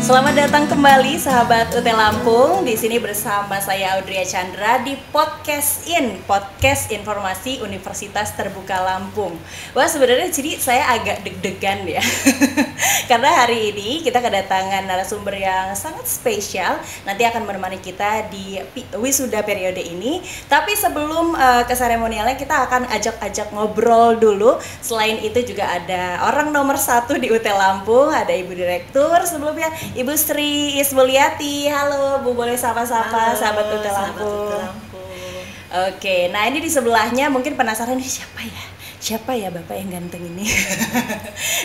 Selamat datang kembali sahabat UT Lampung. Di sini bersama saya Audrey Chandra di Podcast Informasi Universitas Terbuka Lampung. Wah, sebenarnya jadi saya agak deg-degan ya. Karena hari ini kita kedatangan narasumber yang sangat spesial. Nanti akan menemani kita di wisuda periode ini. Tapi sebelum ke seremonialnya kita akan ajak-ajak ngobrol dulu. Selain itu juga ada orang nomor 1 di UT Lampung, ada Ibu Direktur sebelumnya, Ibu Sri Ismulyati. Halo Bu, boleh sapa-sapa sahabat UT Lampung. Oke, nah ini di sebelahnya mungkin penasaran siapa ya Bapak yang ganteng ini.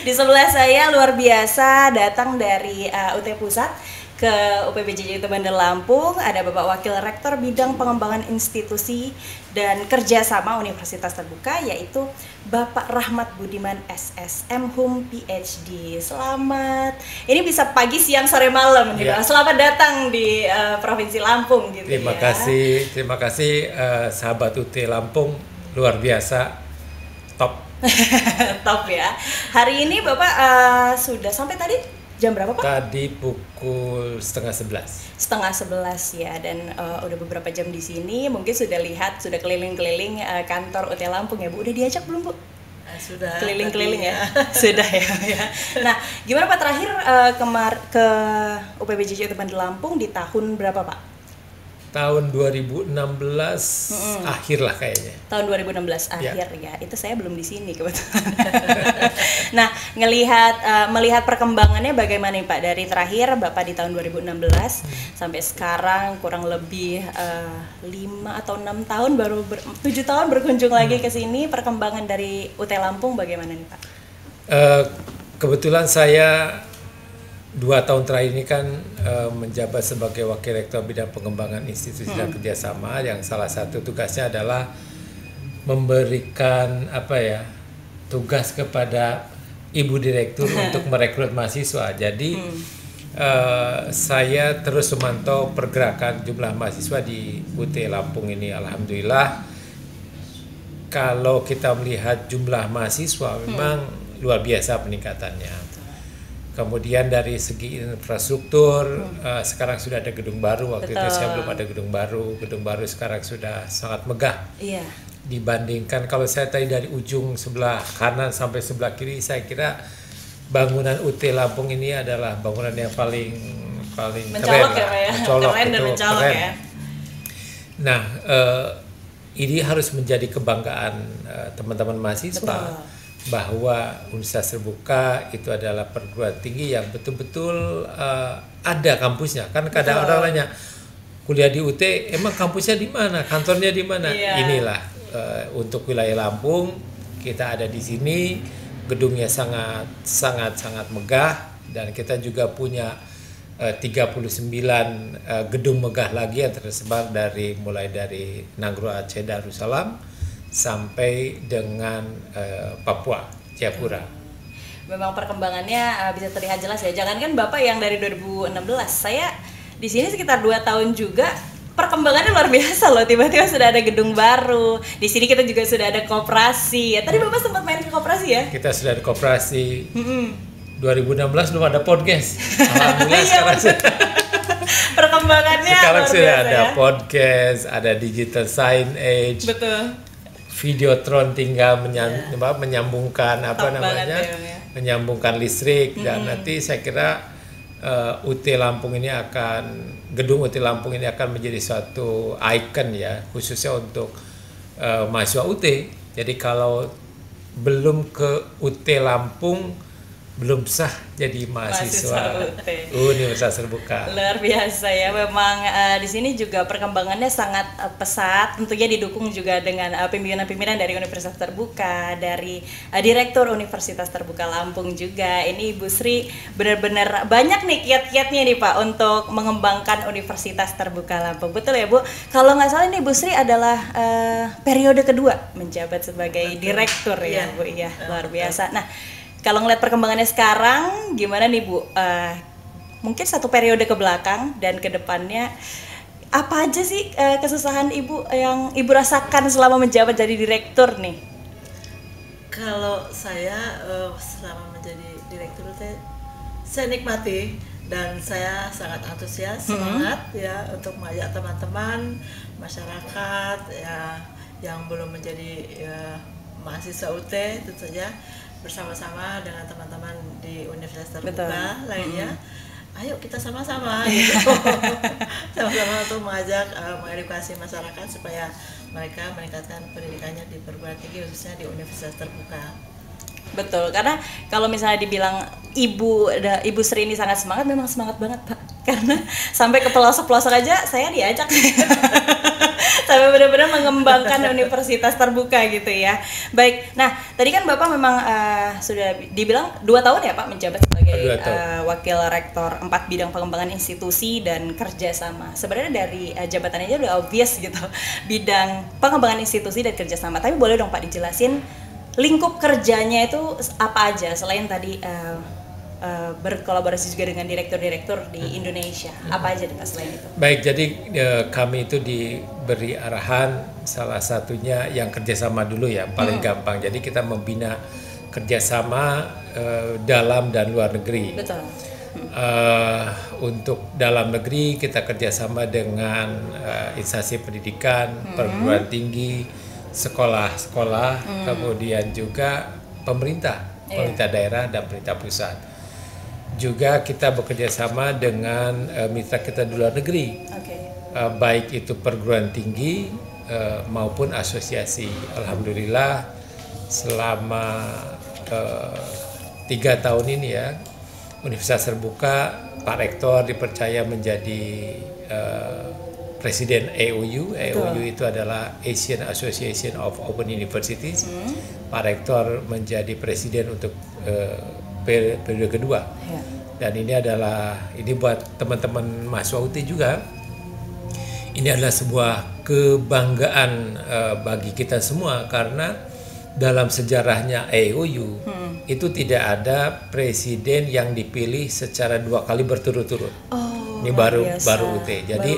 Di sebelah saya luar biasa datang dari UT Pusat ke UPBJJ Bandar Lampung, ada Bapak Wakil Rektor Bidang Pengembangan Institusi dan Kerjasama Universitas Terbuka, yaitu Bapak Rahmat Budiman SSM Hum PhD. Selamat. Ini bisa pagi, siang, sore, malam gitu. Selamat datang di Provinsi Lampung gitu. Terima kasih sahabat UT Lampung, luar biasa, top. Top ya. Hari ini Bapak sudah sampai tadi jam berapa Pak? Tadi pukul 10:30. 10:30 ya, dan udah beberapa jam di sini. Mungkin sudah lihat, sudah keliling-keliling kantor UT Lampung ya Bu. Udah diajak belum Bu? Sudah. Keliling-keliling ya. Sudah ya. Nah, gimana Pak terakhir ke UPBJJ Bandar Lampung di tahun berapa Pak? Tahun 2016 akhir lah kayaknya. Tahun 2016 akhir ya. Itu saya belum di sini kebetulan. Nah, melihat perkembangannya bagaimana nih Pak, dari terakhir Bapak di tahun 2016 sampai sekarang kurang lebih 5 atau 6 tahun, baru 7 tahun berkunjung lagi ke sini. Perkembangan dari UT Lampung bagaimana nih Pak? Kebetulan saya 2 tahun terakhir ini kan menjabat sebagai Wakil Rektor Bidang Pengembangan Institusi dan Kerjasama, yang salah satu tugasnya adalah memberikan tugas kepada Ibu Direktur untuk merekrut mahasiswa. Jadi saya terus memantau pergerakan jumlah mahasiswa di UT Lampung ini. Alhamdulillah, kalau kita melihat jumlah mahasiswa memang luar biasa peningkatannya. Kemudian dari segi infrastruktur, sekarang sudah ada gedung baru. Waktu itu saya belum ada gedung baru. Gedung baru sekarang sudah sangat megah. Iya. Dibandingkan kalau saya tadi dari ujung sebelah kanan sampai sebelah kiri, saya kira bangunan UT Lampung ini adalah bangunan yang paling mencolok keren ya, keren dan mencolok ya. Nah, ini harus menjadi kebanggaan teman-teman mahasiswa. Betul. Bahwa Universitas Terbuka itu adalah perguruan tinggi yang betul-betul ada kampusnya. Kan kadang orang nanya, kuliah di UT emang kampusnya di mana, kantornya di mana? Inilah untuk wilayah Lampung, kita ada di sini, gedungnya sangat megah, dan kita juga punya 39 gedung megah lagi yang tersebar mulai dari Nanggro Aceh Darussalam sampai dengan Papua, Jayapura. Memang perkembangannya bisa terlihat jelas ya. Jangankan Bapak yang dari 2016, saya di sini sekitar 2 tahun juga. Perkembangannya luar biasa loh. Tiba-tiba sudah ada gedung baru. Di sini kita juga sudah ada koperasi. Ya, tadi Bapak sempat main ke koperasi ya? Kita sudah ada koperasi. 2016 belum ada podcast. Alhamdulillah sekarang perkembangannya sekarang luar sudah biasa, ada ya? podcast, ada digital signage. Betul. Videotron tinggal menyambungkan menyambungkan listrik, dan nanti saya kira gedung UT Lampung ini akan menjadi suatu ikon ya, khususnya untuk mahasiswa UT. Jadi kalau belum ke UT Lampung, belum sah jadi mahasiswa Universitas Terbuka. Luar biasa ya, memang di sini juga perkembangannya sangat pesat. Tentunya didukung juga dengan pimpinan-pimpinan dari Universitas Terbuka, dari Direktur Universitas Terbuka Lampung juga. Ini Ibu Sri benar-benar banyak nih kiat-kiatnya nih Pak untuk mengembangkan Universitas Terbuka Lampung. Betul ya Bu? Kalau nggak salah ini Ibu Sri adalah periode kedua menjabat sebagai direktur ya Bu. Iya, luar biasa. Nah, kalau ngeliat perkembangannya sekarang, gimana nih Bu? Mungkin 1 periode ke belakang dan ke depannya, apa aja sih kesusahan Ibu yang Ibu rasakan selama menjabat jadi direktur nih? Kalau saya selama menjadi direktur, saya nikmati dan saya sangat antusias, semangat ya untuk mengajak teman-teman masyarakat ya yang belum menjadi mahasiswa UT tentu saja bersama-sama dengan teman-teman di Universitas Terbuka lainnya. Ayo kita sama-sama gitu. Sama-sama untuk mengajak mengedukasi masyarakat supaya mereka meningkatkan pendidikannya di perguruan tinggi khususnya di Universitas Terbuka. Betul, karena kalau misalnya dibilang Ibu Sri ini sangat semangat, memang semangat banget Pak. Karena sampai ke pelosok-pelosok aja saya diajak. Sampai benar-benar mengembangkan Universitas Terbuka gitu ya. Baik, nah tadi kan Bapak memang sudah dibilang 2 tahun ya Pak menjabat sebagai Wakil Rektor 4 bidang pengembangan institusi dan kerjasama. Sebenarnya dari jabatannya aja udah obvious gitu, bidang pengembangan institusi dan kerjasama. Tapi boleh dong Pak dijelasin lingkup kerjanya itu apa aja selain tadi berkolaborasi juga dengan direktur-direktur di Indonesia, apa aja Pak selain itu? Baik, jadi kami itu diberi arahan salah satunya yang kerjasama dulu ya, paling gampang. Jadi kita membina kerjasama dalam dan luar negeri. Betul. Untuk dalam negeri kita kerjasama dengan instansi pendidikan, perguruan tinggi, sekolah-sekolah, kemudian juga pemerintah daerah dan pemerintah pusat. Juga kita bekerja sama dengan mitra kita di luar negeri, baik itu perguruan tinggi maupun asosiasi. Alhamdulillah selama 3 tahun ini ya, Universitas Terbuka, Pak Rektor dipercaya menjadi Presiden AOU. AOU itu adalah Asian Association of Open Universities. Pak Rektor menjadi presiden untuk periode kedua. Dan ini buat teman-teman mahasiswa UT juga. Ini adalah sebuah kebanggaan bagi kita semua karena dalam sejarahnya AOU itu tidak ada presiden yang dipilih secara 2 kali berturut-turut. Ini baru UT. Jadi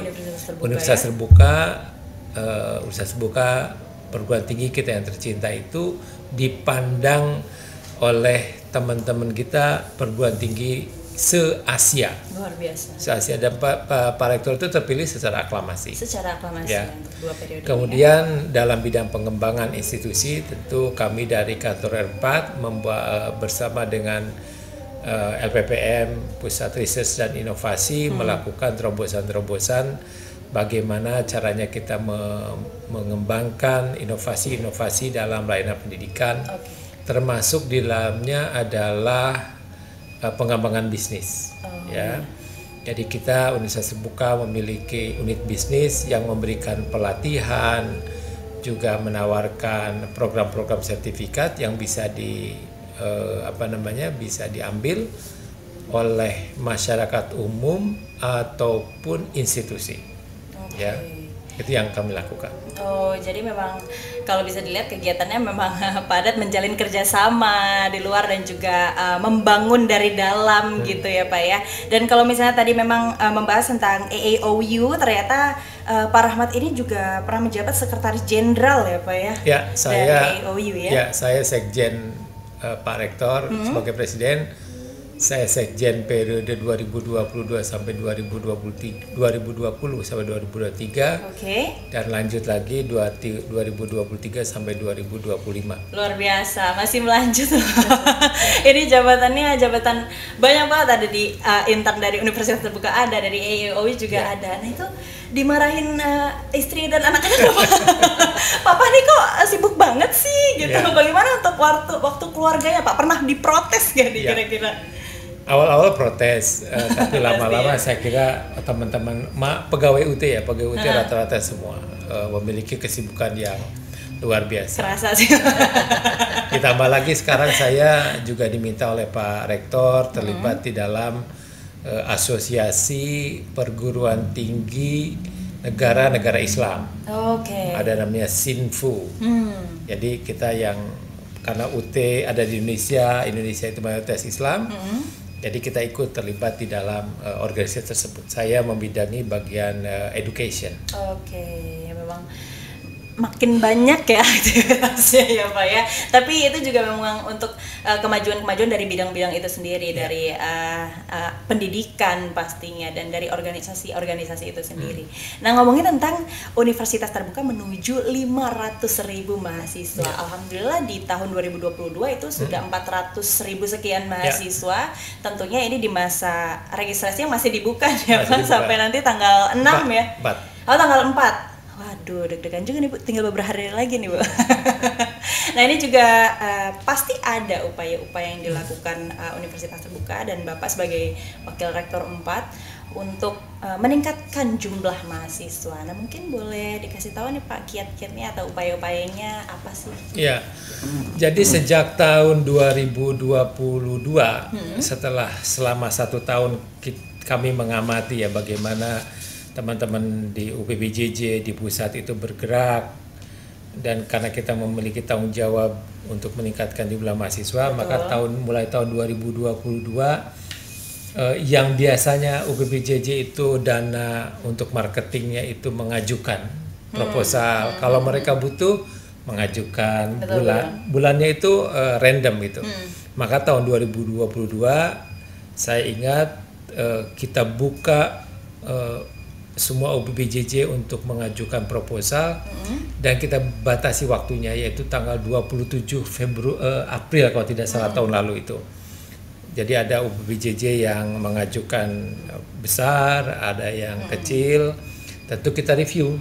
Universitas Terbuka, Universitas Terbuka perguruan tinggi kita yang tercinta itu dipandang oleh teman-teman kita perguruan tinggi se-Asia. Luar biasa. Se-Asia, dan Pak Rektor itu terpilih secara aklamasi. Secara aklamasi ya. Untuk 2 periode. Kemudian dalam bidang pengembangan institusi tentu kami dari kantor R4 bersama dengan LPPM, Pusat Riset dan Inovasi melakukan terobosan-terobosan bagaimana caranya kita mengembangkan inovasi-inovasi dalam layanan pendidikan. Termasuk di dalamnya adalah pengembangan bisnis. Ya. Jadi kita Universitas Terbuka memiliki unit bisnis yang memberikan pelatihan, juga menawarkan program-program sertifikat yang bisa bisa diambil oleh masyarakat umum ataupun institusi. Ya, itu yang kami lakukan. Oh, jadi memang kalau bisa dilihat kegiatannya memang padat, menjalin kerjasama di luar dan juga membangun dari dalam gitu ya Pak ya. Dan kalau misalnya tadi memang membahas tentang AAOU, ternyata Pak Rahmat ini juga pernah menjabat Sekretaris Jenderal ya Pak ya. Ya, saya AAOU ya. Ya, saya Sekjen Pak Rektor sebagai Presiden. Saya Sekjen periode 2022 sampai 2020 sampai 2023. Dan lanjut lagi 2023 sampai 2025. Luar biasa, masih melanjut. Ini jabatannya jabatan banyak banget, ada di intern dari Universitas Terbuka, ada dari AAOU juga ada. Nah itu dimarahin istri dan anak-anak. Papa nih kok sibuk banget sih gitu. Bagaimana untuk waktu keluarganya Pak? Pernah diprotes gak nih kira-kira? Awal-awal protes, tapi lama-lama saya kira teman-teman pegawai UT ya, pegawai UT rata-rata semua memiliki kesibukan yang luar biasa. Kerasa sih. Ditambah lagi sekarang saya juga diminta oleh Pak Rektor terlibat di dalam asosiasi perguruan tinggi negara-negara Islam. Ada namanya SINFU. Jadi kita karena UT ada di Indonesia itu mayoritas Islam. Jadi kita ikut terlibat di dalam organisasi tersebut. Saya membidangi bagian education. Memang makin banyak ya aktivitasnya ya Pak ya. Tapi itu juga memang untuk kemajuan-kemajuan dari bidang-bidang itu sendiri, dari pendidikan pastinya dan dari organisasi-organisasi itu sendiri. Nah, ngomongin tentang Universitas Terbuka menuju 500.000 mahasiswa. Alhamdulillah di tahun 2022 itu sudah 400.000 sekian mahasiswa. Tentunya ini di masa registrasi yang masih dibuka ya Pak, sampai nanti tanggal 6 ya. Oh, tanggal 4. Waduh, deg-degan juga nih Bu, tinggal beberapa hari lagi nih Bu. Nah, ini juga pasti ada upaya-upaya yang dilakukan Universitas Terbuka dan Bapak sebagai Wakil Rektor 4 untuk meningkatkan jumlah mahasiswa. Nah, mungkin boleh dikasih tahu nih Pak kiat-kiatnya atau upaya-upayanya apa sih? Iya, jadi sejak tahun 2022 setelah selama 1 tahun kami mengamati ya bagaimana teman-teman di UPBJJ di pusat itu bergerak, dan karena kita memiliki tanggung jawab untuk meningkatkan jumlah mahasiswa. Betul. Maka mulai tahun 2022 yang biasanya UPBJJ itu dana untuk marketingnya itu mengajukan proposal. Kalau mereka butuh mengajukan. Bulannya itu random gitu. Maka tahun 2022 saya ingat kita buka semua UPBJJ untuk mengajukan proposal, dan kita batasi waktunya yaitu tanggal 27 April kalau tidak salah tahun lalu itu. Jadi ada UPBJJ yang mengajukan besar, ada yang kecil. Tentu kita review.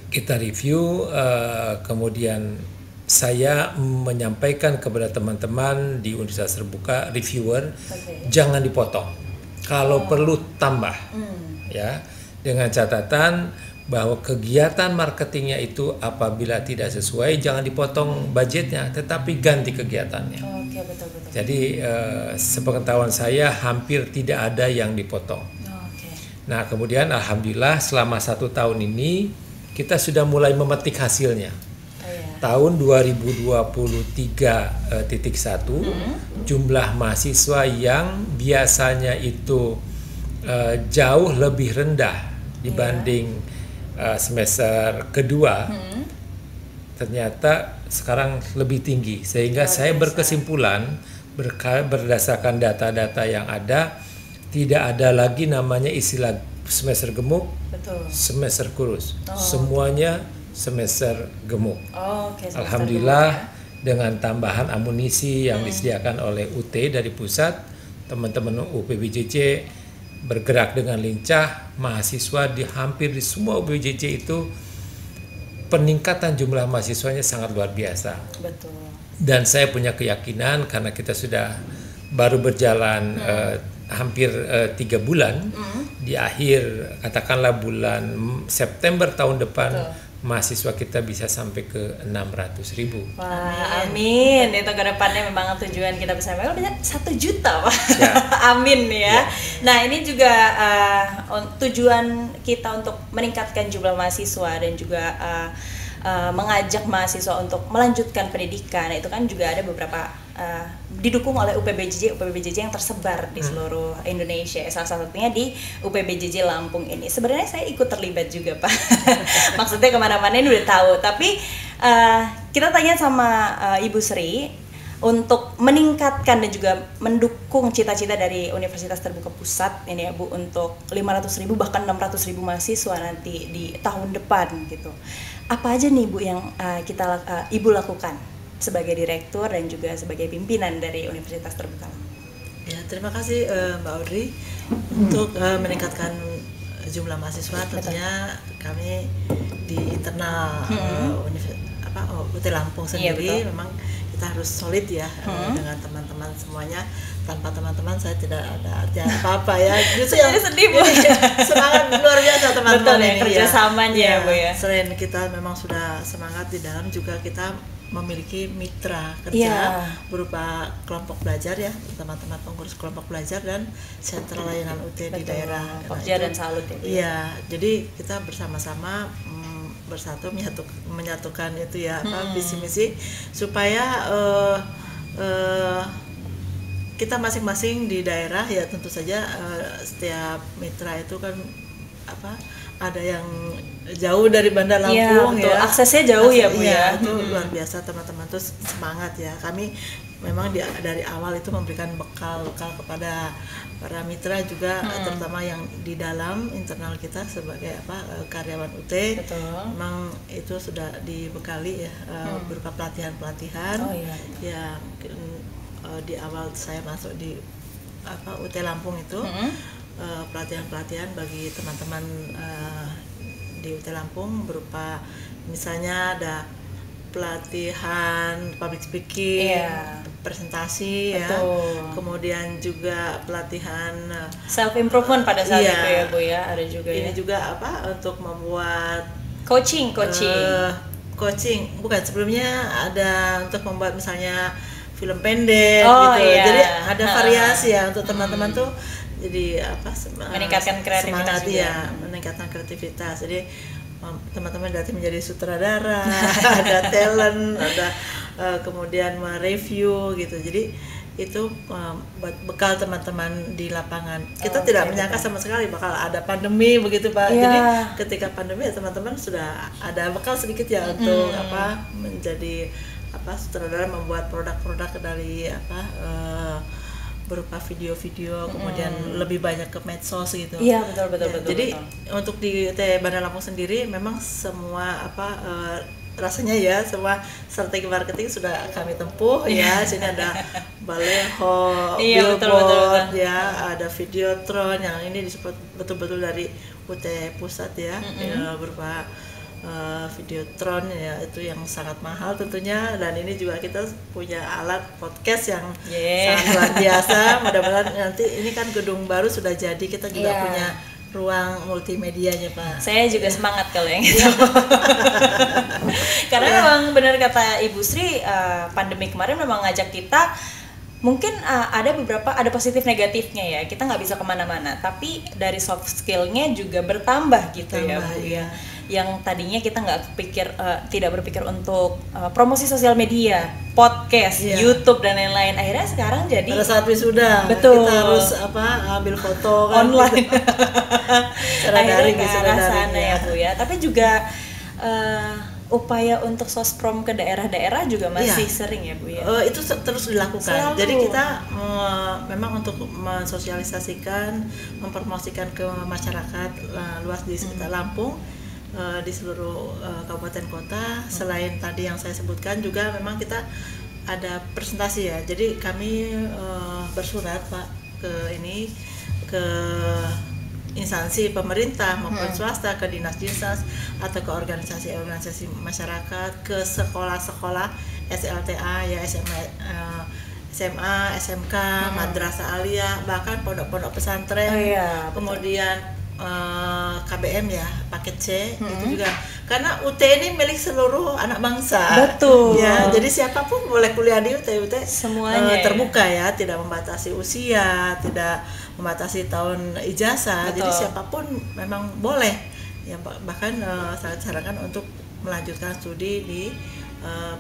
Kita review, kemudian saya menyampaikan kepada teman-teman di Universitas Terbuka, reviewer, jangan dipotong. Kalau perlu tambah. Ya, dengan catatan bahwa kegiatan marketingnya itu apabila tidak sesuai jangan dipotong budgetnya, tetapi ganti kegiatannya. Oke, betul. Jadi sepengetahuan saya hampir tidak ada yang dipotong. Nah, kemudian alhamdulillah selama 1 tahun ini kita sudah mulai memetik hasilnya. Tahun 2023.1 jumlah mahasiswa yang biasanya itu jauh lebih rendah dibanding semester kedua, ternyata sekarang lebih tinggi, sehingga saya berkesimpulan berdasarkan data-data yang ada, tidak ada lagi namanya istilah semester gemuk, semester kurus, semuanya semester gemuk. Alhamdulillah dengan tambahan amunisi yang disediakan oleh UT dari pusat, teman-teman UPBJJ bergerak dengan lincah, mahasiswa hampir di semua UPBJJ itu peningkatan jumlah mahasiswanya sangat luar biasa. Betul. Dan saya punya keyakinan karena kita sudah baru berjalan hampir 3 bulan, di akhir katakanlah bulan September tahun depan mahasiswa kita bisa sampai ke 600.000. Wah, amin. Itu ke depannya memang tujuan kita bersama. Kalau bisa 1 juta, Pak. Ya. Amin ya. Nah, ini juga tujuan kita untuk meningkatkan jumlah mahasiswa dan juga mengajak mahasiswa untuk melanjutkan pendidikan. Itu kan juga ada beberapa didukung oleh UPBJJ yang tersebar di seluruh Indonesia. Salah satunya di UPBJJ Lampung ini. Sebenarnya saya ikut terlibat juga, Pak. Maksudnya kemana-mana ini udah tahu. Tapi kita tanya sama Ibu Sri untuk meningkatkan dan juga mendukung cita-cita dari Universitas Terbuka Pusat ini ya Bu, untuk 500.000 bahkan 600.000 mahasiswa nanti di tahun depan gitu. Apa aja nih Bu yang Ibu lakukan sebagai direktur dan juga sebagai pimpinan dari Universitas Terbuka? Ya, terima kasih Mbak Audrey untuk meningkatkan jumlah mahasiswa. Tentunya kami di internal UT Lampung sendiri memang kita harus solid ya dengan teman-teman semuanya. Tanpa teman-teman saya tidak ada artinya apa-apa ya. Justru yang sedih Bu. Semangat luar biasa teman-teman ini kerjasamanya ya Bu ya. Selain kita memang sudah semangat di dalam, juga kita memiliki mitra kerja berupa kelompok belajar ya, teman-teman pengurus kelompok belajar dan sentra layanan UT di daerah. Pokja dan Salut ya. Iya, jadi kita bersama-sama bersatu menyatukan itu ya visi misi supaya kita masing-masing di daerah ya tentu saja setiap mitra itu kan ada yang jauh dari Bandar Lampung betul. Aksesnya jauh ya Bu ya. Itu luar biasa, teman-teman tuh semangat ya. Kami memang dari awal itu memberikan bekal kepada para mitra juga, terutama yang di dalam internal kita sebagai karyawan UT. Betul. Memang itu sudah dibekali ya, berupa pelatihan-pelatihan. Ya mungkin di awal saya masuk di UT Lampung itu pelatihan-pelatihan bagi teman-teman di UT Lampung berupa misalnya ada pelatihan public speaking, presentasi. Betul. Ya, kemudian juga pelatihan self improvement pada saat itu ya Bu ya, ada juga ini juga untuk membuat coaching bukan, sebelumnya ada untuk membuat misalnya film pendek gitu. Jadi ada variasi ya untuk teman-teman tuh, jadi meningkatkan kreativitas semangat juga. Meningkatkan kreativitas. Jadi teman-teman datang menjadi sutradara, ada talent, ada kemudian mereview gitu. Jadi itu buat bekal teman-teman di lapangan. Kita tidak menyangka sama sekali bakal ada pandemi begitu Pak. Jadi ketika pandemi teman-teman sudah ada bekal sedikit ya untuk menjadi sutradara, membuat produk-produk dari berupa video-video, kemudian lebih banyak ke medsos gitu. Iya betul. Jadi untuk di UT Bandar Lampung sendiri memang semua rasanya ya semua strategi marketing sudah kami tempuh ya. Sini ada baleho, billboard ya, ada videotron yang ini disebut betul-betul dari UT Pusat ya, berupa videotron ya, itu yang sangat mahal tentunya. Dan ini juga kita punya alat podcast yang sangat luar biasa. Mudah-mudahan nanti ini kan gedung baru sudah jadi, kita juga punya ruang multimedianya Pak. Saya juga semangat kalau yang itu. Karena memang benar kata Ibu Sri, pandemi kemarin memang ngajak kita. Mungkin ada positif negatifnya ya, kita nggak bisa kemana-mana, tapi dari soft skillnya juga bertambah gitu ya Bu ya. Yang tadinya kita tidak berpikir untuk promosi sosial media, podcast, YouTube dan lain-lain, akhirnya sekarang jadi pada saat wisuda kita harus ambil foto kan online cara daring ke arah sana ya Bu ya. Tapi juga upaya untuk sosprom ke daerah-daerah juga masih sering ya Bu ya. Itu terus dilakukan. Jadi kita memang untuk mensosialisasikan, mempromosikan ke masyarakat luas di sekitar Lampung, di seluruh kabupaten kota. Selain tadi yang saya sebutkan juga memang kita ada presentasi ya. Jadi kami bersurat Pak ke instansi pemerintah maupun swasta, ke dinas-dinas atau ke organisasi-organisasi masyarakat, ke sekolah-sekolah SLTA ya, SMA, SMK, madrasah aliyah, bahkan pondok-pondok pesantren, kemudian KBM ya, paket C itu juga, karena UT ini milik seluruh anak bangsa. Betul. Ya, jadi siapapun boleh kuliah di UT semuanya terbuka ya, tidak membatasi usia, tidak membatasi tahun ijazah. Betul. Jadi siapapun memang boleh ya, bahkan sangat sarankan untuk melanjutkan studi di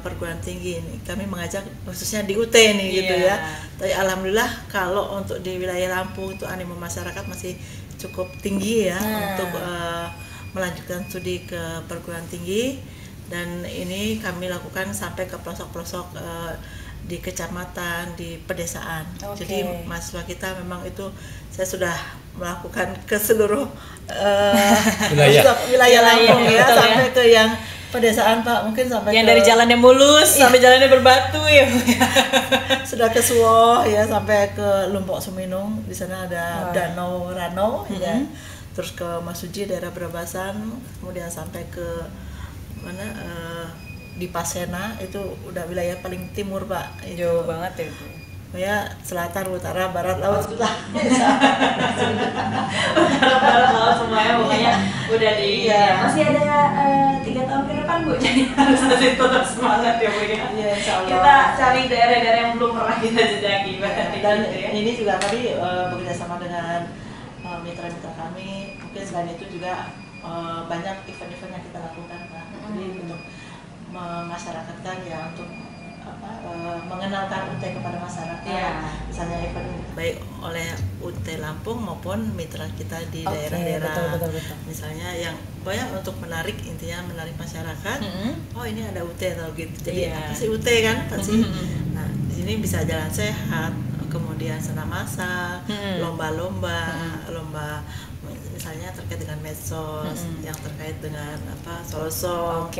perguruan tinggi ini. Kami mengajak khususnya di UT nih gitu ya. Tapi alhamdulillah kalau untuk di wilayah Lampung itu animo masyarakat masih cukup tinggi ya untuk melanjutkan studi ke perguruan tinggi, dan ini kami lakukan sampai ke pelosok-pelosok di kecamatan, di pedesaan. Jadi mahasiswa kita memang itu saya sudah melakukan ke seluruh wilayah Lampung ya, sampai ke yang pedesaan Pak, mungkin sampai yang dari jalannya mulus sampai jalannya berbatu ya. Sudah ke Suwoh ya, sampai ke Lumpok Suminung, di sana ada Danau Ranau ya. Terus ke Masuji daerah Brabasan, kemudian sampai ke mana di Pasena, itu udah wilayah paling timur Pak. Jauh banget ya Bu. Ya, selatan, utara, barat, laut, utara, barat, semuanya pokoknya udah di. Masih ada 3 tahun ke depan Bu, jadi harus masih tetap semangat ya Bu ya. Kita cari daerah-daerah yang belum pernah kita jejaki. Dan ini juga tadi bekerja sama dengan mitra-mitra kami. Mungkin selain itu juga banyak event-event yang kita lakukan Pak. Jadi untuk memasyarakatkan ya, untuk mengenalkan UT kepada masyarakat, misalnya event baik oleh UT Lampung maupun mitra kita di daerah-daerah. Betul. Misalnya yang banyak untuk menarik masyarakat. Oh ini ada UT atau gitu. Jadi apa sih UT kan pasti. Nah di sini bisa jalan sehat, kemudian senam masak, lomba misalnya terkait dengan medsos, yang terkait dengan solosong,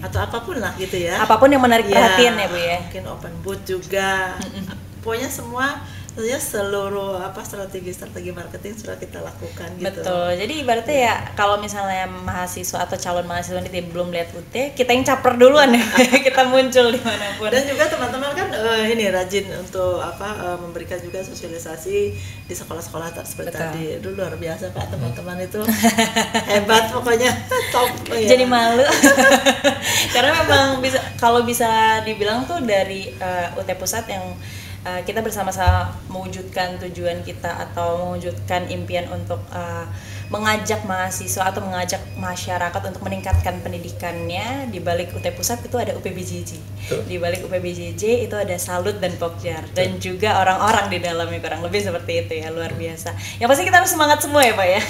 atau apapun lah gitu ya. Apapun yang menarik perhatian ya Bu ya. Mungkin open booth juga. Pokoknya semua seluruh strategi marketing sudah kita lakukan gitu. Betul. Jadi ibaratnya ya kalau misalnya mahasiswa atau calon mahasiswa nanti belum lihat UT, kita yang caper duluan ya. Kita muncul dimanapun. Dan juga teman-teman kan ini rajin untuk memberikan juga sosialisasi di sekolah-sekolah seperti tadi. Itu luar biasa Pak, teman-teman itu hebat pokoknya, top. Jadi malu. Karena memang kalau bisa dibilang tuh dari UT Pusat yang kita bersama-sama mewujudkan tujuan kita atau mewujudkan impian untuk mengajak mahasiswa atau mengajak masyarakat untuk meningkatkan pendidikannya. Di balik UT Pusat itu ada UPBJJ. Di balik UPBJJ itu ada Salut dan Pokjar dan juga orang-orang di dalamnya, kurang lebih seperti itu ya, luar biasa. Yang pasti kita harus semangat semua ya Pak ya.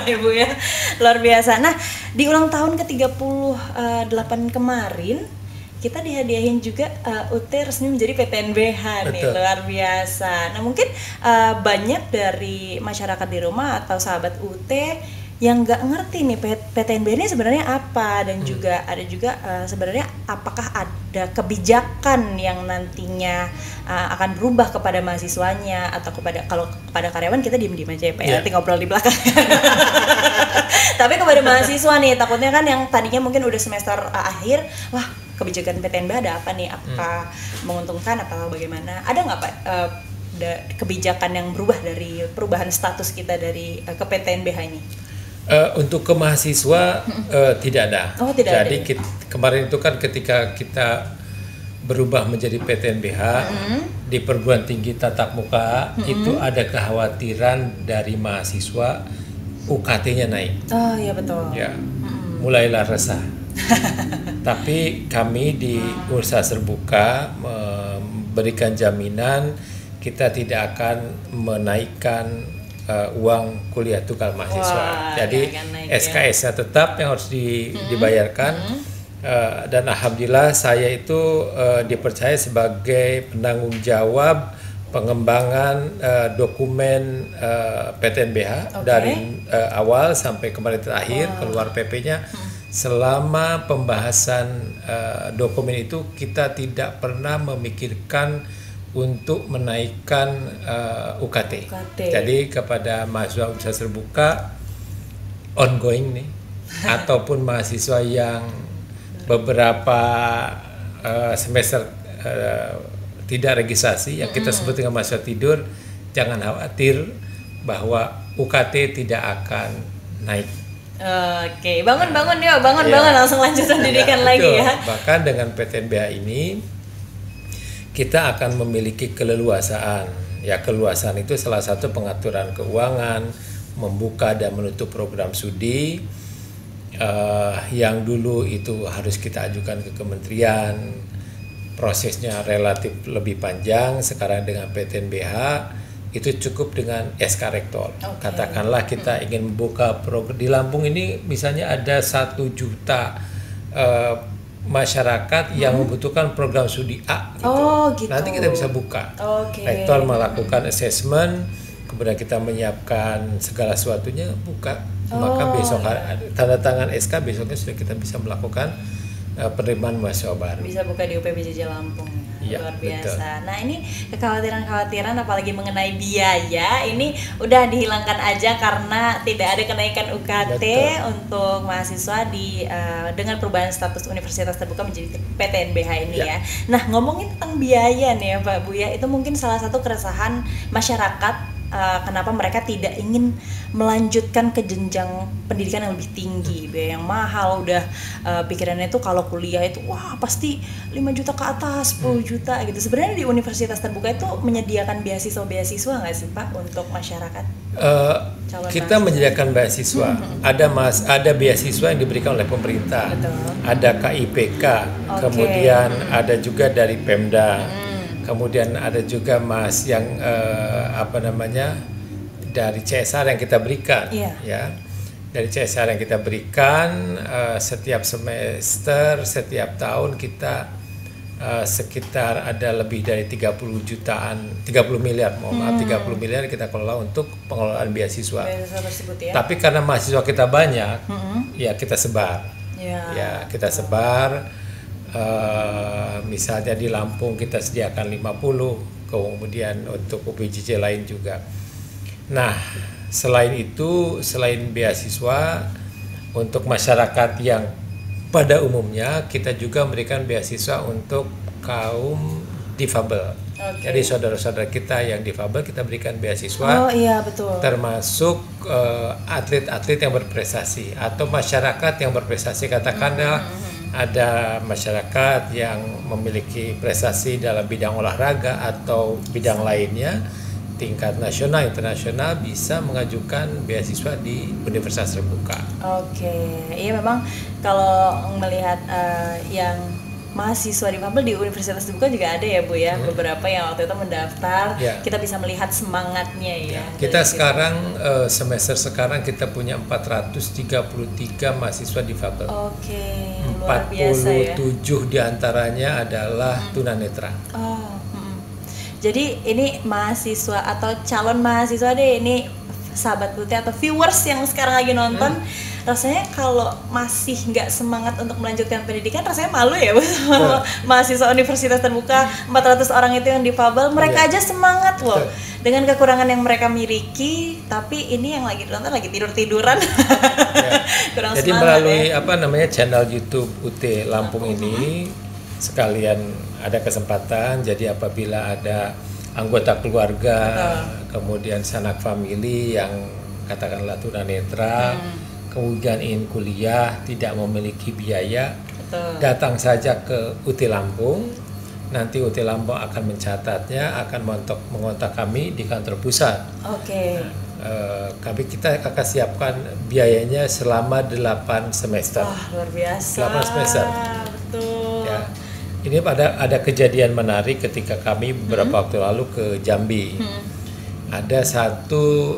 Ibu ya, luar biasa. Nah, di ulang tahun ke-38 kemarin kita dihadiahin juga UT resmi menjadi PTNBH nih. Betul. Luar biasa. Nah mungkin banyak dari masyarakat di rumah atau sahabat UT yang nggak ngerti nih PTNBH ini sebenarnya apa, dan juga ada juga sebenarnya apakah ada kebijakan yang nantinya akan berubah kepada mahasiswanya atau kalau kepada karyawan kita diem-diem aja ya Pak ya, nanti ngobrol di belakang. Tapi kepada mahasiswa nih, takutnya kan yang tadinya mungkin udah semester akhir, wah kebijakan PTNBH ada apa nih, apakah menguntungkan atau bagaimana, ada nggak Pak kebijakan yang berubah dari perubahan status kita dari ke PTNBH ini? Untuk ke mahasiswa tidak ada. Tidak Jadi ada. kemarin itu kan ketika kita berubah menjadi PTNBH di perguruan tinggi tatap muka, itu ada kekhawatiran dari mahasiswa UKT-nya naik. Oh iya betul. Ya, mulailah resah. Tapi kami di Universitas Terbuka memberikan jaminan kita tidak akan menaikkan uang kuliah tunggal mahasiswa. Jadi SKS-nya tetap yang harus dibayarkan. Dan alhamdulillah saya itu dipercaya sebagai penanggung jawab pengembangan dokumen PTNBH dari awal sampai kemarin terakhir keluar PP-nya. Selama pembahasan dokumen itu kita tidak pernah memikirkan untuk menaikkan UKT. Jadi kepada mahasiswa Universitas Terbuka ongoing nih, ataupun mahasiswa yang beberapa semester tidak registrasi, yang kita sebut dengan mahasiswa tidur, jangan khawatir bahwa UKT tidak akan naik. Oke, bangun ya, bangun langsung lanjut pendidikan lagi ya. Bahkan dengan PTNBH ini kita akan memiliki keleluasaan. Ya, keleluasaan itu salah satu pengaturan keuangan, membuka dan menutup program studi yang dulu itu harus kita ajukan ke kementerian, prosesnya relatif lebih panjang. Sekarang dengan PTNBH itu cukup dengan SK Rektor. Katakanlah kita ingin membuka program di Lampung ini, misalnya ada 1 juta masyarakat yang membutuhkan program studi A gitu. Gitu. Nanti kita bisa buka. Rektor melakukan assessment, kemudian kita menyiapkan segala sesuatunya, buka. Maka besok tanda tangan SK, besoknya sudah kita bisa melakukan penerimaan mahasiswa baru. Bisa buka di UPBJJ Lampung. Ya, luar biasa. betul. Nah ini kekhawatiran apalagi mengenai biaya ini udah dihilangkan aja karena tidak ada kenaikan UKT untuk mahasiswa dengan perubahan status Universitas Terbuka menjadi PTNBH ini ya. Nah ngomongin tentang biaya nih ya Pak Buya, itu mungkin salah satu keresahan masyarakat kenapa mereka tidak ingin melanjutkan ke jenjang pendidikan yang lebih tinggi, biaya yang mahal, udah pikirannya itu kalau kuliah itu wah pasti 5 juta ke atas, 10 juta gitu. Sebenarnya di universitas terbuka itu menyediakan beasiswa nggak sih Pak untuk masyarakat? Kita menyediakan beasiswa. Ada beasiswa yang diberikan oleh pemerintah. Betul. Ada KIPK, kemudian ada juga dari Pemda. Kemudian ada juga yang dari CSR yang kita berikan, ya. Dari CSR yang kita berikan setiap semester, setiap tahun kita sekitar ada lebih dari 30 miliar, 30 miliar kita kelola untuk pengelolaan beasiswa. Tersebut, ya. Tapi karena mahasiswa kita banyak, ya kita sebar. Ya, kita sebar. Misalnya di Lampung kita sediakan 50, kemudian untuk UPJJ lain juga. Nah, selain itu, selain beasiswa untuk masyarakat yang pada umumnya, kita juga memberikan beasiswa untuk kaum difabel. Jadi saudara-saudara kita yang difabel kita berikan beasiswa. Oh iya, betul. Termasuk atlet-atlet yang berprestasi atau masyarakat yang berprestasi, katakanlah ada masyarakat yang memiliki prestasi dalam bidang olahraga atau bidang lainnya tingkat nasional, internasional, bisa mengajukan beasiswa di Universitas Terbuka. Iya memang kalau melihat yang mahasiswa difabel di Universitas Terbuka juga ada ya Bu ya, beberapa yang waktu itu mendaftar, kita bisa melihat semangatnya ya. Kita sekarang semester sekarang kita punya 433 mahasiswa difabel. Luar biasa ya. 47 diantaranya adalah tunanetra. Jadi ini mahasiswa atau calon mahasiswa deh, ini sahabat putih atau viewers yang sekarang lagi nonton, rasanya kalau masih nggak semangat untuk melanjutkan pendidikan, rasanya malu ya Bu, mahasiswa Universitas Terbuka 400 orang itu yang difabel, mereka aja semangat loh dengan kekurangan yang mereka miliki, tapi ini yang lagi nonton lagi tidur-tiduran. Kurang jadi semangat, melalui channel YouTube UT Lampung ini sekalian ada kesempatan, jadi apabila ada anggota keluarga, kemudian sanak famili yang katakanlah tunanetra, kemudian ingin kuliah tidak memiliki biaya, datang saja ke UT Lampung. Nanti UT Lampung akan mencatatnya, akan mengontak kami di kantor pusat. Kita akan siapkan biayanya selama 8 semester. Wah, luar biasa. 8 semester. Betul. Ya. Ini ada kejadian menarik ketika kami beberapa waktu lalu ke Jambi. Ada satu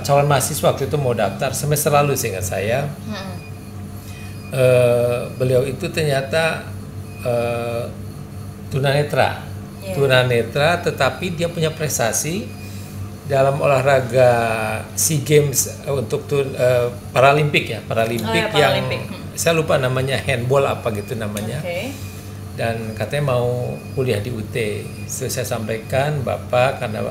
calon mahasiswa waktu itu mau daftar semester lalu seingat saya. Beliau itu ternyata tunanetra. Tunanetra, tetapi dia punya prestasi dalam olahraga SEA Games untuk Paralimpik ya, Paralimpik yang saya lupa namanya, handball apa gitu namanya. Dan katanya mau kuliah di UT. Saya sampaikan Bapak, karena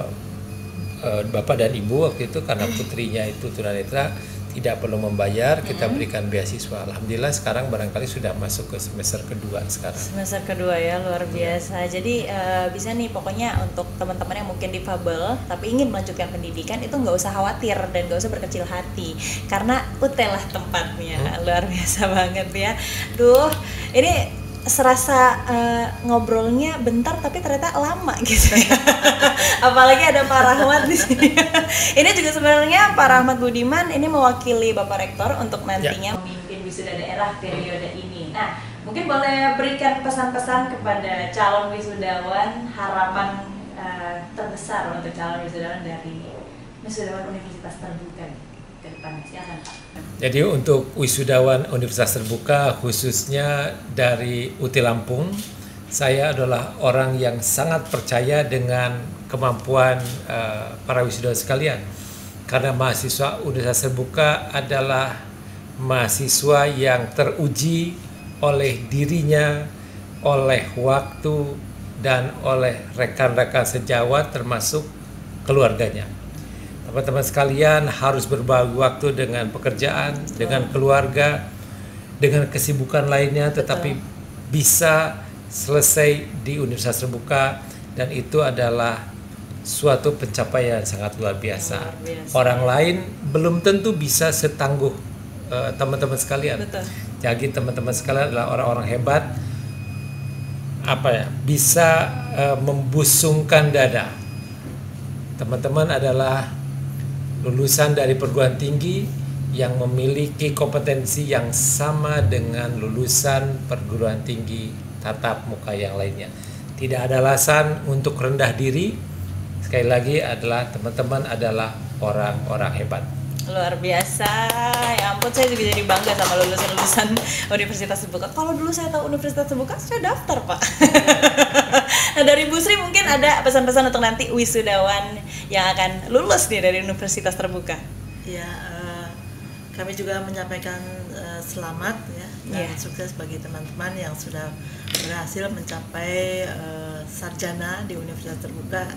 Bapak dan Ibu waktu itu karena putrinya itu tunanetra tidak perlu membayar, kita berikan beasiswa. Alhamdulillah sekarang barangkali sudah masuk ke semester kedua sekarang. Semester kedua ya, luar biasa. Jadi bisa nih pokoknya untuk teman-teman yang mungkin difabel tapi ingin melanjutkan pendidikan itu nggak usah khawatir dan nggak usah berkecil hati karena UT lah tempatnya. Luar biasa banget ya. Duh, ini serasa ngobrolnya bentar tapi ternyata lama gitu ya. Apalagi ada Pak Rahmat di sini. Ini juga sebenarnya Pak Rahmat Budiman ini mewakili Bapak Rektor untuk nantinya memimpin wisuda daerah periode ini. Nah, mungkin boleh berikan pesan-pesan kepada calon wisudawan, harapan terbesar untuk calon wisudawan dari wisudawan Universitas Terbuka ke depan. Silakan Pak. Jadi untuk wisudawan Universitas Terbuka khususnya dari UT Lampung, saya adalah orang yang sangat percaya dengan kemampuan para wisudawan sekalian. Karena mahasiswa Universitas Terbuka adalah mahasiswa yang teruji oleh dirinya, oleh waktu, dan oleh rekan-rekan sejawat termasuk keluarganya. Teman-teman sekalian harus berbagi waktu dengan pekerjaan, dengan keluarga, dengan kesibukan lainnya, tetapi bisa selesai di Universitas Terbuka, dan itu adalah suatu pencapaian sangat luar biasa. Luar biasa. Orang lain belum tentu bisa setangguh teman-teman sekalian. Betul. Jadi teman-teman sekalian adalah orang-orang hebat, bisa membusungkan dada. Teman-teman adalah lulusan dari perguruan tinggi yang memiliki kompetensi yang sama dengan lulusan perguruan tinggi tatap muka yang lainnya. Tidak ada alasan untuk rendah diri. Sekali lagi adalah teman-teman adalah orang-orang hebat. Luar biasa. Ya ampun, saya juga jadi bangga sama lulusan Universitas Terbuka. Kalau dulu saya tahu Universitas Terbuka, saya daftar, Pak. Nah, dari Bu Sri mungkin ada pesan-pesan untuk nanti wisudawan yang akan lulus nih dari Universitas Terbuka. Ya, kami juga menyampaikan selamat ya dan sukses bagi teman-teman yang sudah berhasil mencapai sarjana di Universitas Terbuka,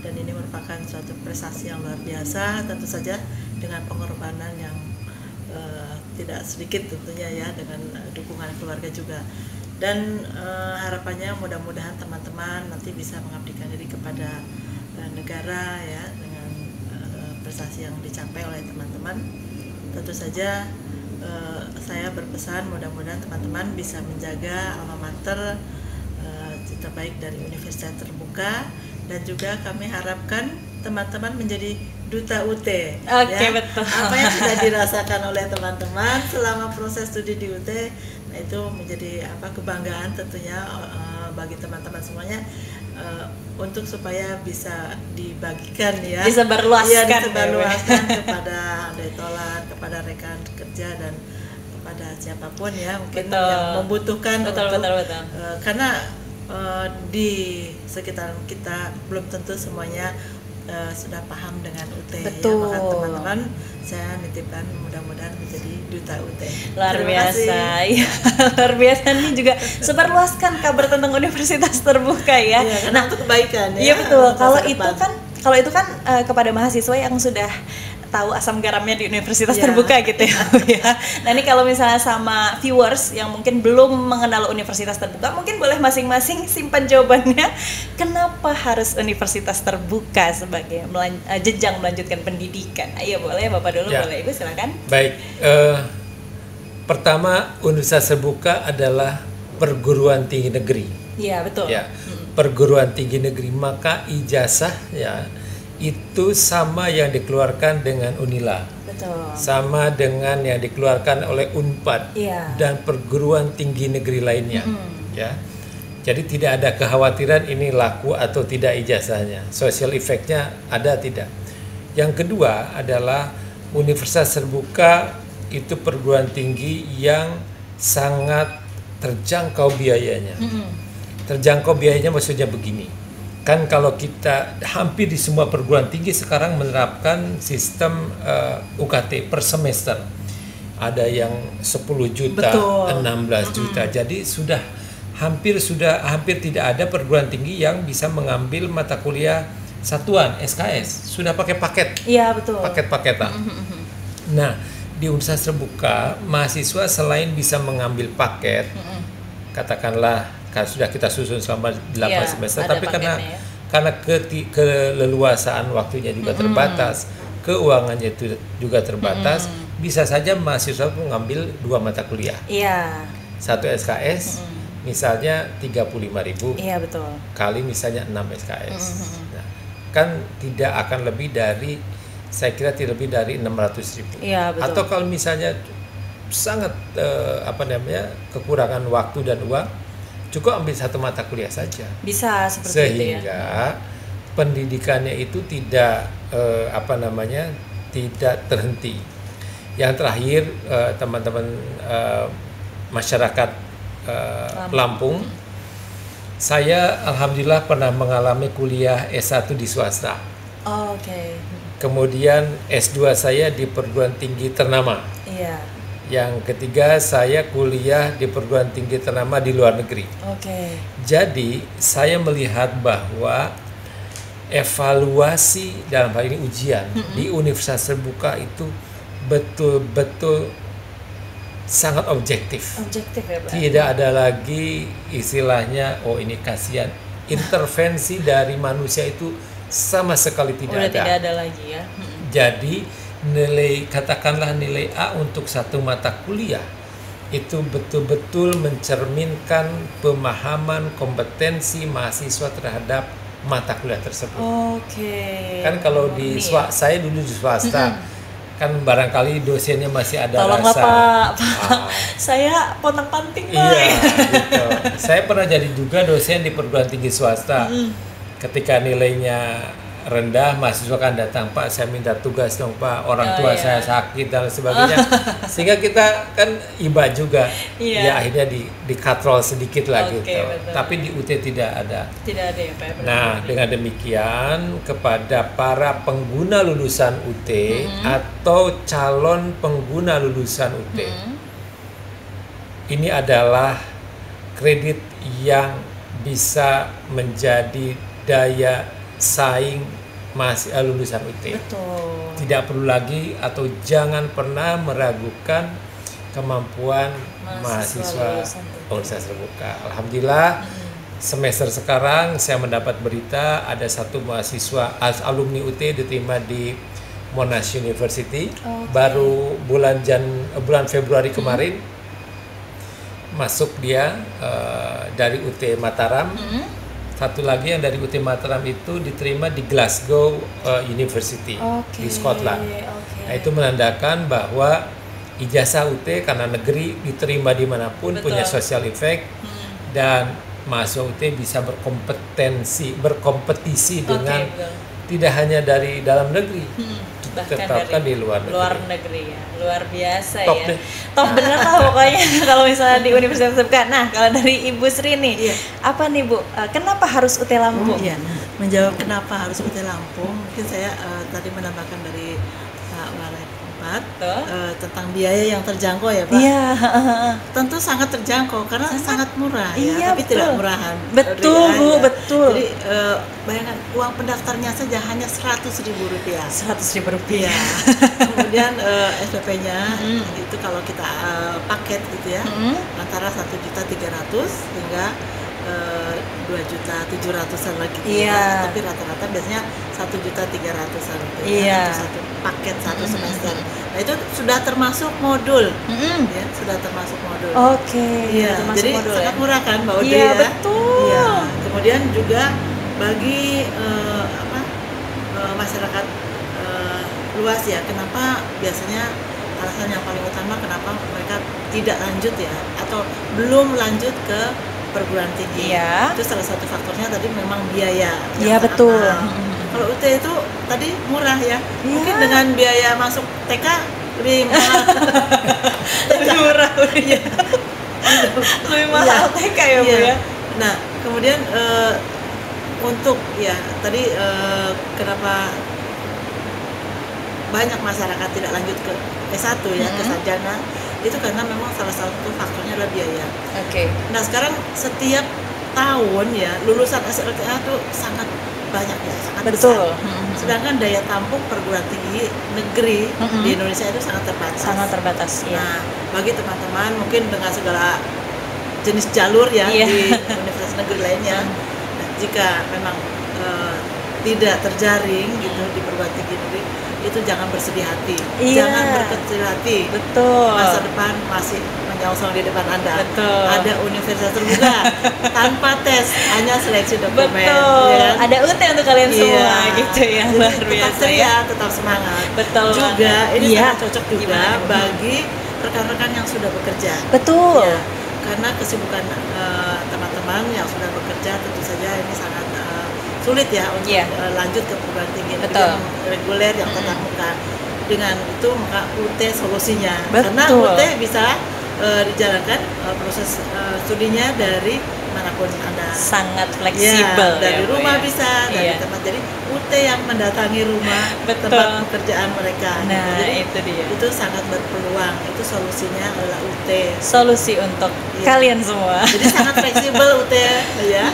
dan ini merupakan suatu prestasi yang luar biasa, tentu saja dengan pengorbanan yang tidak sedikit tentunya ya, dengan dukungan keluarga juga, dan harapannya mudah-mudahan teman-teman nanti bisa mengabdikan diri kepada negara ya dengan prestasi yang dicapai oleh teman-teman. Tentu saja saya berpesan mudah-mudahan teman-teman bisa menjaga alma mater terbaik dari Universitas Terbuka, dan juga kami harapkan teman-teman menjadi duta UT. Oke, ya. betul. Apa yang sudah dirasakan oleh teman-teman selama proses studi di UT, nah itu menjadi kebanggaan tentunya bagi teman-teman semuanya, untuk supaya bisa dibagikan ya, disebarluaskan kepada detolan, kepada rekan kerja, dan kepada siapapun ya mungkin yang membutuhkan. Betul. Karena di sekitar kita belum tentu semuanya sudah paham dengan UT. Betul. Ya, maka teman-teman saya nitipkan mudah-mudahan menjadi duta UT. Luar biasa. Ya, luar biasa nih juga sebarluaskan kabar tentang Universitas Terbuka ya. Nah, untuk kebaikan ya. Iya betul. Kalau itu kan kepada mahasiswa yang sudah tahu asam garamnya di Universitas Terbuka gitu ya. Nah ini kalau misalnya sama viewers yang mungkin belum mengenal Universitas Terbuka, mungkin boleh masing-masing simpan jawabannya. Kenapa harus Universitas Terbuka sebagai jenjang melanjutkan pendidikan? Ayo boleh Bapak dulu, boleh Ibu silakan. Baik, pertama Universitas Terbuka adalah perguruan tinggi negeri. Iya betul. Ya, perguruan tinggi negeri, maka ijazah ya itu sama yang dikeluarkan dengan Unila, betul. sama dengan yang dikeluarkan oleh Unpad dan perguruan tinggi negeri lainnya, ya. Jadi tidak ada kekhawatiran ini laku atau tidak ijazahnya, social effect-nya ada tidak. Yang kedua adalah Universitas Terbuka itu perguruan tinggi yang sangat terjangkau biayanya. Terjangkau biayanya maksudnya begini. Kan kalau kita hampir di semua perguruan tinggi sekarang menerapkan sistem UKT per semester. Ada yang 10 juta, betul. 16 juta. Jadi hampir tidak ada perguruan tinggi yang bisa mengambil mata kuliah satuan SKS. Sudah pakai paket. Iya, betul. Paket-paketan. Nah, di Universitas Terbuka mahasiswa selain bisa mengambil paket, katakanlah sudah kita susun selama 8 semester, tapi karena keleluasaan waktunya juga terbatas, keuangannya itu juga terbatas, bisa saja mahasiswa mengambil 2 mata kuliah. Iya. Satu SKS misalnya 35.000. Iya, betul. Kali misalnya 6 SKS. Nah, kan tidak akan lebih dari, saya kira tidak lebih dari 600.000. Iya, betul. Atau kalau misalnya sangat kekurangan waktu dan uang, cukup ambil 1 mata kuliah saja. Bisa seperti itu ya. Sehingga pendidikannya itu tidak tidak terhenti. Yang terakhir teman-teman masyarakat Lampung, saya alhamdulillah pernah mengalami kuliah S1 di swasta. Oke. Kemudian S2 saya di perguruan tinggi ternama. Iya. Yang ketiga saya kuliah di perguruan tinggi ternama di luar negeri. Oke. Jadi saya melihat bahwa evaluasi dalam hal ini ujian di Universitas Terbuka itu betul-betul sangat objektif. Objektif ya, Pak. Tidak ada lagi istilahnya ini kasihan. Intervensi dari manusia itu sama sekali tidak ada. Tidak ada lagi ya. Jadi katakanlah nilai A untuk satu mata kuliah itu betul-betul mencerminkan pemahaman kompetensi mahasiswa terhadap mata kuliah tersebut. Oke. Kan kalau di saya dulu di swasta, kan barangkali dosennya masih ada tolonglah rasa. Pak, saya pontang-panting Pak. Iya, gitu. Saya pernah jadi juga dosen di perguruan tinggi swasta. Ketika nilainya rendah, mahasiswa kan datang, Pak saya minta tugas dong Pak, orang tua saya sakit dan sebagainya. Sehingga kita kan iba juga, ya akhirnya di katrol sedikit lah gitu. Betul. Tapi di UT tidak ada. Tidak ada ya Pak. Nah dengan demikian kepada para pengguna lulusan UT atau calon pengguna lulusan UT, ini adalah kredit yang bisa menjadi daya saing lulusan UT. Betul. Tidak perlu lagi atau jangan pernah meragukan kemampuan mahasiswa Universitas Terbuka. Alhamdulillah semester sekarang saya mendapat berita ada satu mahasiswa alumni UT diterima di Monash University. Baru bulan Februari kemarin masuk dia dari UT Mataram. Satu lagi yang dari UT Mataram itu diterima di Glasgow University di Scotland. Nah itu menandakan bahwa ijazah UT karena negeri diterima dimanapun punya social effect dan mahasiswa UT bisa berkompetisi dengan tidak hanya dari dalam negeri, bahkan di luar negeri ya, luar biasa top ya. Top bener lah pokoknya kalau misalnya di Universitas Terbuka. Nah kalau dari Ibu Sri nih, apa nih Bu? Kenapa harus UT Lampung? Menjawab kenapa harus UT Lampung, mungkin saya tadi menambahkan dari Pak Walek tentang biaya yang terjangkau ya Pak. Iya. Tentu sangat terjangkau karena sangat murah ya, tapi tidak murahan. Betul Bu, betul. Jadi bayangkan uang pendaftarnya saja hanya Rp100.000. Rp100.000. Kemudian SPP-nya itu kalau kita paket gitu ya, antara 1.300.000 hingga 2.700.000-an lagi. Tapi rata-rata biasanya 1.300.000-an untuk satu paket satu semester. Nah itu sudah termasuk modul, ya sudah termasuk modul. Jadi modul, sangat murah kan Mbak Audrey ya. Betul. Kemudian juga bagi masyarakat luas ya, kenapa biasanya alasan yang paling utama kenapa mereka tidak lanjut ya atau belum lanjut ke perguruan tinggi. Itu salah satu faktornya tadi memang biaya. Iya betul. Kalau UT itu tadi murah ya. Mungkin dengan biaya masuk TK lebih mahal. Lebih murah. Lebih mahal TK ya Bu ya. Nah kemudian untuk tadi kenapa banyak masyarakat tidak lanjut ke S1 ya, ke sarjana, itu karena memang salah satu faktornya adalah biaya. Nah sekarang setiap tahun ya lulusan SLTA itu sangat banyak ya, sangat besar. Sedangkan daya tampung perguruan tinggi negeri di Indonesia itu sangat terbatas. Nah bagi teman-teman mungkin dengan segala jenis jalur ya di universitas negeri lainnya, jika memang tidak terjaring gitu di perguruan tinggi negeri, itu jangan bersedih hati, jangan berkecil hati. Masa depan masih menyongsong di depan Anda. Ada Universitas Terbuka tanpa tes, hanya seleksi dokumen. Ada UT untuk kalian semua gitu ya. Luar biasa ya. Tetap semangat. Juga ini sangat cocok juga bagi rekan-rekan yang sudah bekerja. Karena kesibukan teman-teman yang sudah bekerja tentu saja ini sangat sulit ya untuk lanjut ke perguruan tinggi yang reguler yang tatap muka. Dengan itu maka UT solusinya. Karena UT bisa dijalankan proses studinya dari manapun Anda. Sangat fleksibel. Dari rumah bisa, dari tempat. Jadi UT yang mendatangi rumah tempat pekerjaan mereka. Nah, jadi, itu dia. Itu sangat berpeluang. Itu solusinya adalah UT. Solusi untuk kalian semua. Jadi sangat fleksibel UT ya.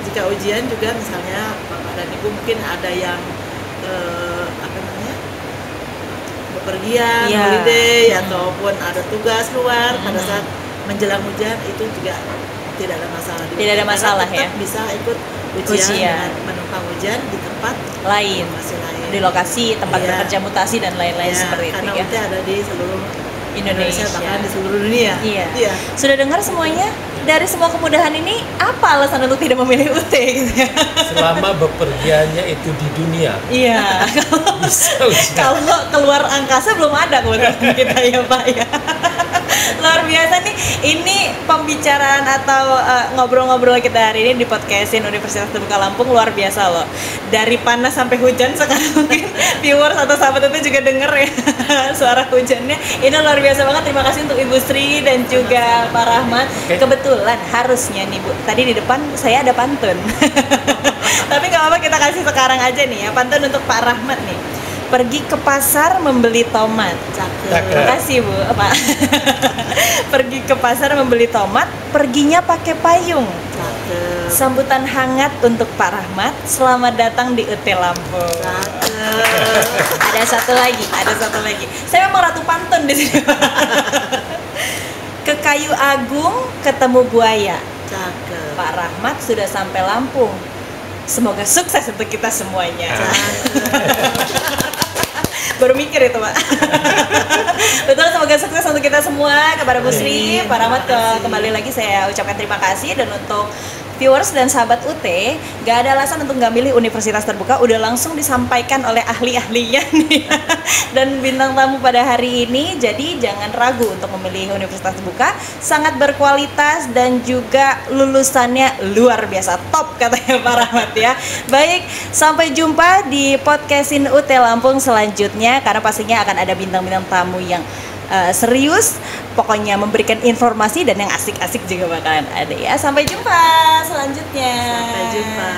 Jika ujian juga misalnya Bapak dan Ibu mungkin ada yang bepergian, holiday ataupun ada tugas luar pada saat menjelang hujan, itu juga tidak ada masalah. Tidak ada masalah ya. Tetap bisa ikut Ujian. dengan menumpang ujian di tempat Lain. lokasi lain. Di lokasi tempat Iya. bekerja mutasi dan lain-lain Ya, seperti itu karena ya. UT ada di seluruh Indonesia. bahkan di seluruh dunia. Iya. Sudah dengar semuanya? Dari semua kemudahan ini, apa alasan untuk tidak memilih UT gitu ya? Selama bepergiannya itu di dunia. Iya. Bisa ujian. Kalau keluar angkasa belum ada kebetulan kita ya Pak ya. Luar biasa nih, ini pembicaraan atau ngobrol-ngobrol kita hari ini di podcastin Universitas Terbuka Lampung luar biasa loh. Dari panas sampai hujan sekarang mungkin viewers atau sahabat itu juga denger ya suara hujannya. Ini luar biasa banget. Terima kasih untuk Ibu Sri dan juga Pak Rahmat. Oke. Kebetulan harusnya nih Bu, tadi di depan saya ada pantun. Tapi nggak apa-apa, kita kasih sekarang aja nih ya, pantun untuk Pak Rahmat nih. Pergi ke pasar membeli tomat. Cakep. Terima kasih Bu, Pak. Pergi ke pasar membeli tomat, perginya pakai payung. Cakep. Sambutan hangat untuk Pak Rahmat. Selamat datang di UT Lampung. Cakep. Ada satu lagi. Saya memang ratu pantun di sini. Ke Kayu Agung ketemu buaya. Cakep. Pak Rahmat sudah sampai Lampung. Semoga sukses untuk kita semuanya. Baru mikir itu Pak. Betul, semoga sukses untuk kita semua. Kepada Bu Sri, Pak Rahmat, kembali lagi saya ucapkan terima kasih. Dan untuk viewers dan sahabat UT, gak ada alasan untuk gak milih Universitas Terbuka. Udah langsung disampaikan oleh ahli-ahlinya nih. Dan bintang tamu pada hari ini, jadi jangan ragu untuk memilih Universitas Terbuka. Sangat berkualitas dan juga lulusannya luar biasa, top katanya Pak Rahmat ya. Baik, sampai jumpa di podcastin UT Lampung selanjutnya, karena pastinya akan ada bintang-bintang tamu yang serius, pokoknya memberikan informasi dan yang asik-asik juga bakalan ada ya. Sampai jumpa selanjutnya. Sampai jumpa.